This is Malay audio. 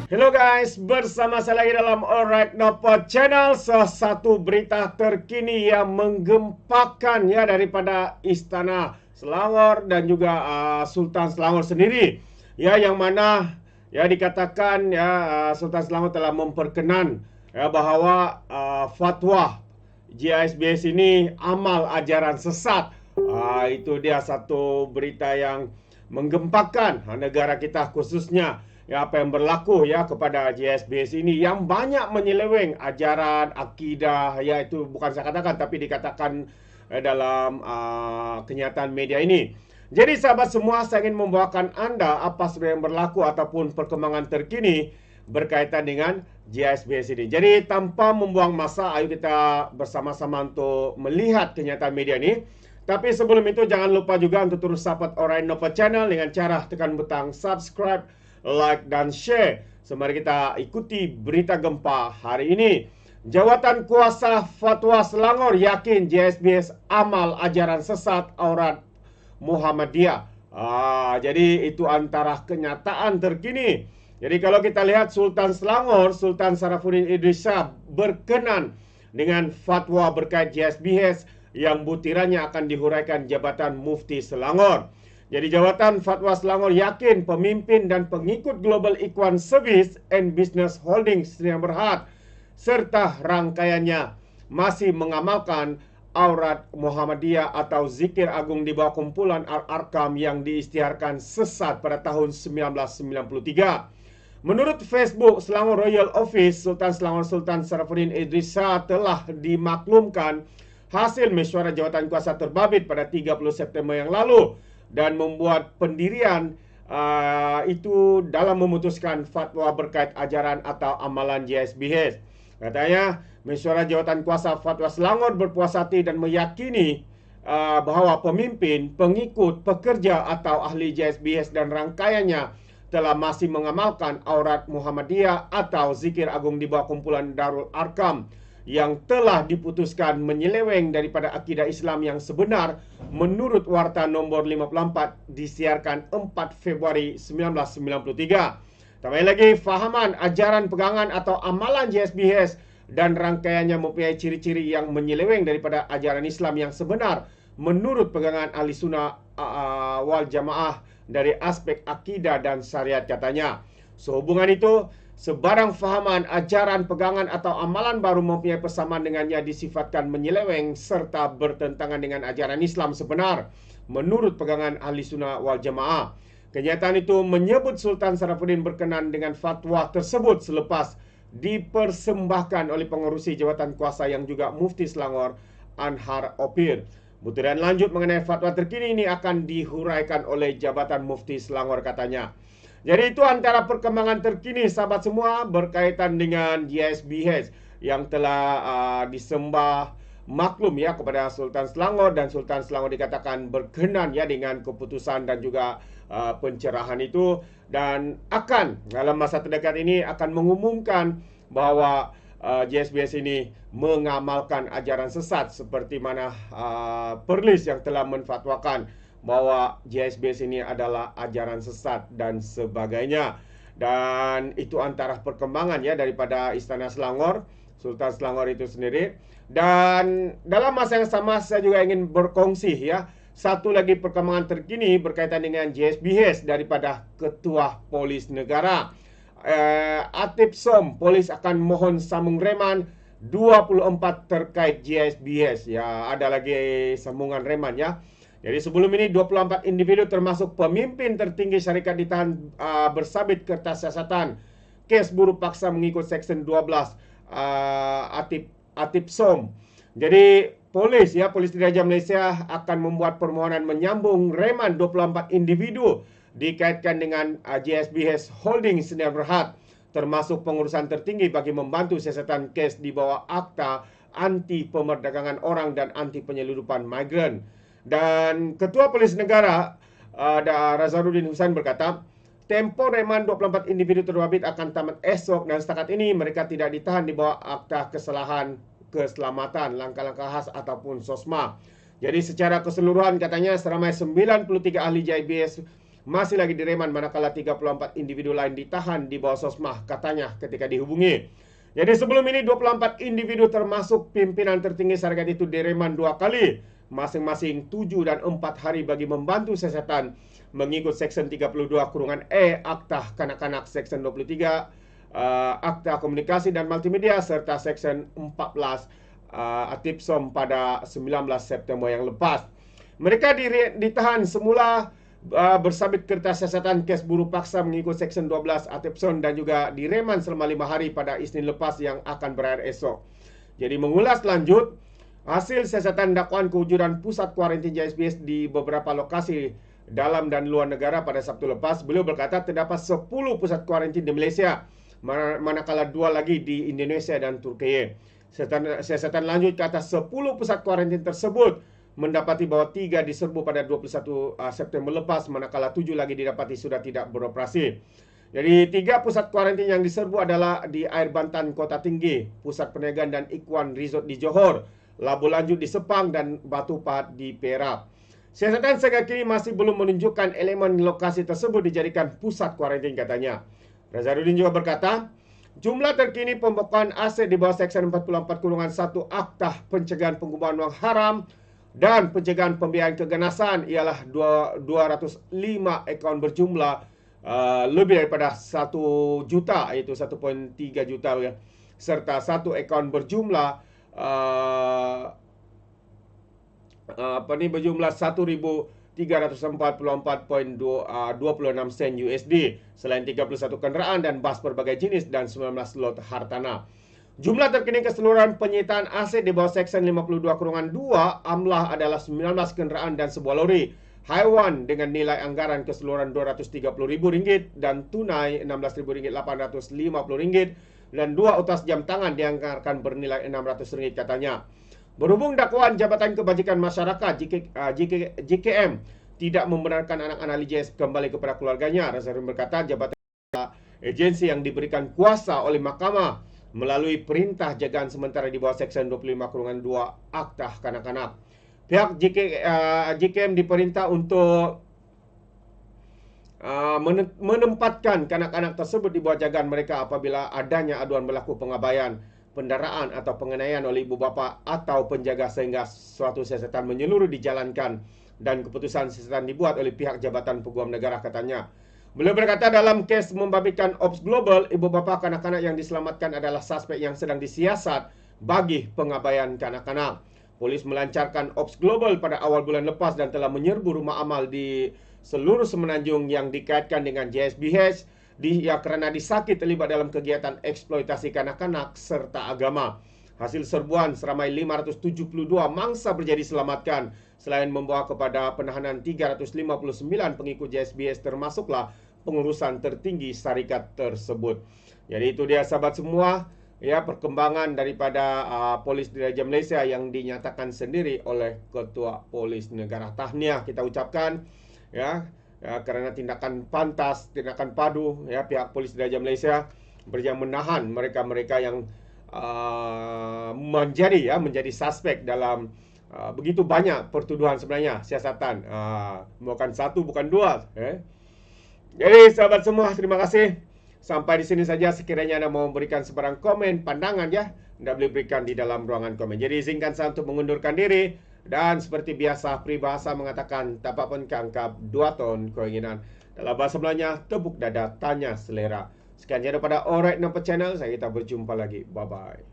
Hello guys, bersama saya lagi dalam Alright Nopod Channel. Salah satu berita terkini yang menggempakan ya daripada Istana Selangor dan juga Sultan Selangor sendiri. Ya, yang mana ya dikatakan ya Sultan Selangor telah memperkenan ya bahawa fatwa JSBS ini amal ajaran sesat. Itu dia satu berita yang menggempakan negara kita, khususnya ya apa yang berlaku ya kepada JSBS ini yang banyak menyeleweng ajaran akidah, ya itu bukan saya katakan tapi dikatakan dalam kenyataan media ini. Jadi sahabat semua, saya ingin membawakan Anda apa sebenarnya yang berlaku ataupun perkembangan terkini berkaitan dengan JSBS ini. Jadi tanpa membuang masa, ayo kita bersama-sama untuk melihat kenyataan media ini. Tapi sebelum itu jangan lupa juga untuk terus support Alright Nopod Channel dengan cara tekan butang subscribe, like dan share. Mari kita ikuti berita gempa hari ini. Jawatan Kuasa Fatwa Selangor yakin JSBS amal ajaran sesat aurat Muhammadiyah. Jadi itu antara kenyataan terkini. Jadi kalau kita lihat Sultan Selangor, Sultan Sarafuddin Idris Shah berkenan dengan fatwa berkait JSBS yang butirannya akan dihuraikan Jabatan Mufti Selangor. Jadi Jawatan Fatwa Selangor yakin pemimpin dan pengikut Global Ikhwan Service and Business Holdings yang Berhad serta rangkaiannya masih mengamalkan aurat Muhammadiyah atau zikir agung di bawah kumpulan Al-Arkam yang diisytiharkan sesat pada tahun 1993. Menurut Facebook Selangor Royal Office, Sultan Selangor Sultan Sarafuddin Idris Shah telah dimaklumkan hasil mesyuarat jawatan kuasa terbabit pada 30 September yang lalu dan membuat pendirian itu dalam memutuskan fatwa berkait ajaran atau amalan JSBS. Katanya, mesyuarat jawatan kuasa Fatwa Selangor berpuas hati dan meyakini bahawa pemimpin, pengikut, pekerja atau ahli JSBS dan rangkaiannya telah masih mengamalkan aurat Muhammadiyah atau zikir agung di bawah kumpulan Darul Arkam yang telah diputuskan menyeleweng daripada akidah Islam yang sebenar menurut Warta nombor 54 disiarkan 4 Februari 1993. Tambah lagi, fahaman, ajaran, pegangan atau amalan JSBS dan rangkaiannya mempunyai ciri-ciri yang menyeleweng daripada ajaran Islam yang sebenar menurut pegangan ahli sunnah wal jamaah dari aspek akidah dan syariat, katanya. Sehubungan itu, sebarang fahaman, ajaran, pegangan atau amalan baru mempunyai persamaan dengannya disifatkan menyeleweng serta bertentangan dengan ajaran Islam sebenar menurut pegangan ahli sunnah wal jamaah. Kenyataan itu menyebut Sultan Sarafuddin berkenan dengan fatwa tersebut selepas dipersembahkan oleh pengerusi jawatan kuasa yang juga Mufti Selangor, Anhar Opir. Butiran lanjut mengenai fatwa terkini ini akan dihuraikan oleh Jabatan Mufti Selangor, katanya. Jadi itu antara perkembangan terkini sahabat semua berkaitan dengan JSBS yang telah disembah maklum ya kepada Sultan Selangor, dan Sultan Selangor dikatakan berkenan ya dengan keputusan dan juga pencerahan itu, dan akan dalam masa terdekat ini akan mengumumkan bahawa JSBS ini mengamalkan ajaran sesat seperti mana Perlis yang telah menfatwakan bahwa JSBS ini adalah ajaran sesat dan sebagainya. Dan itu antara perkembangan ya daripada Istana Selangor, Sultan Selangor itu sendiri. Dan dalam masa yang sama saya juga ingin berkongsi ya satu lagi perkembangan terkini berkaitan dengan JSBS daripada Ketua Polis Negara. Atip Som, polis akan mohon sambung reman 24 terkait JSBS. Ya, ada lagi sambungan reman ya. Jadi sebelum ini 24 individu termasuk pemimpin tertinggi syarikat ditahan bersabit kertas siasatan kes buruh paksa mengikut Seksyen 12 Atip Som. Jadi polis Diraja Malaysia akan membuat permohonan menyambung reman 24 individu dikaitkan dengan JSBS Holdings Sdn Berhad, termasuk pengurusan tertinggi bagi membantu siasatan kes di bawah Akta Anti Pemerdagangan Orang dan Anti Penyeludupan Migran. Dan Ketua Polis Negara Razarudin Husain berkata, tempoh reman 24 individu terbabit akan tamat esok dan setakat ini mereka tidak ditahan di bawah Akta Kesalahan Keselamatan, Langkah-Langkah Khas ataupun SOSMA. Jadi secara keseluruhan katanya seramai 93 ahli JSBS masih lagi direman manakala 34 individu lain ditahan di bawah Sosmah, katanya ketika dihubungi. Jadi sebelum ini 24 individu termasuk pimpinan tertinggi Sargat itu direman 2 kali, masing-masing 7 dan 4 hari bagi membantu siasatan mengikut Section 32(E) Akta Kanak-Kanak, Section 23 Akta Komunikasi dan Multimedia, serta Section 14 Atipsom pada 19 September yang lepas. Mereka ditahan semula bersabit kertas siasatan kes buruh paksa mengikut Section 12 Atipsom dan juga direman selama 5 hari pada Isnin lepas yang akan berakhir esok. Jadi mengulas lanjut hasil siasatan dakwaan kewujudan pusat kuarantin JSBS di beberapa lokasi dalam dan luar negara pada Sabtu lepas, beliau berkata terdapat 10 pusat kuarantin di Malaysia, manakala 2 lagi di Indonesia dan Turki. Siasatan lanjut ke atas 10 pusat kuarantin tersebut mendapati bahwa 3 diserbu pada 21 September lepas, manakala 7 lagi didapati sudah tidak beroperasi. Jadi 3 pusat kuarantin yang diserbu adalah di Air Bantan Kota Tinggi, Pusat Perniagaan dan Ikwan Resort di Johor, Labu Lanjut di Sepang dan Batu Pahat di Perak. Siasatan sehingga kini masih belum menunjukkan elemen lokasi tersebut dijadikan pusat kuarantin, katanya. Razarudin juga berkata, jumlah terkini pembukaan aset di bawah Section 44(1) Akta Pencegahan Penggunaan Wang Haram dan Pencegahan Pembiayaan Keganasan ialah 205 akaun berjumlah lebih daripada 1 juta, iaitu 1.3 juta, serta 1 akaun berjumlah berjumlah 1.344.26 sen USD, selain 31 kenderaan dan bas berbagai jenis dan 19 lot hartanah. Jumlah terkini keseluruhan penyitaan aset di bawah Section 52(2) AMLAH adalah 19 kenderaan dan sebuah lori haiwan dengan nilai anggaran keseluruhan RM230.000 dan tunai RM16.850 dan 2 utas jam tangan dianggarkan bernilai RM600, katanya. Berhubung dakwaan Jabatan Kebajikan Masyarakat JKM tidak membenarkan anak-anak LJS kembali kepada keluarganya, Razarudin berkata jabatan agensi yang diberikan kuasa oleh mahkamah melalui perintah jagaan sementara di bawah Section 25(2) Akta Kanak-Kanak. Pihak JKM diperintah untuk menempatkan kanak-kanak tersebut di bawah jagaan mereka apabila adanya aduan berlaku pengabaian, pendaraan atau penganiayaan oleh ibu bapa atau penjaga sehingga suatu siasatan menyeluruh dijalankan dan keputusan siasatan dibuat oleh pihak Jabatan Peguam Negara, katanya. Beliau berkata dalam kes membabitkan Ops Global, ibu bapa kanak-kanak yang diselamatkan adalah suspek yang sedang disiasat bagi pengabaian kanak-kanak. Polis melancarkan Ops Global pada awal bulan lepas dan telah menyerbu rumah amal di seluruh Semenanjung yang dikaitkan dengan JSBH karena disakit terlibat dalam kegiatan eksploitasi kanak-kanak serta agama. Hasil serbuan seramai 572 mangsa berjadi selamatkan, selain membawa kepada penahanan 359 pengikut JSBS termasuklah pengurusan tertinggi syarikat tersebut. Jadi itu dia sahabat semua, ya, perkembangan daripada Polis Diraja Malaysia yang dinyatakan sendiri oleh Ketua Polis Negara. Tahniah kita ucapkan, ya, karena tindakan pantas, tindakan padu, ya, pihak Polis Diraja Malaysia berjaya menahan mereka-mereka yang menjadi suspek dalam begitu banyak pertuduhan sebenarnya siasatan, bukan satu bukan dua. Jadi sahabat semua, terima kasih. Sampai di sini saja. Sekiranya Anda mau memberikan sebarang komen, pandangan, ya, Anda boleh berikan di dalam ruangan komen. Jadi izinkan saya untuk mengundurkan diri. Dan seperti biasa, peribahasa mengatakan tapak pun keangkap 2 ton keinginan. Dalam bahasa Melayunya, tepuk dada, tanya selera. Sekian daripada Alright Nampak Channel. Kita berjumpa lagi. Bye-bye.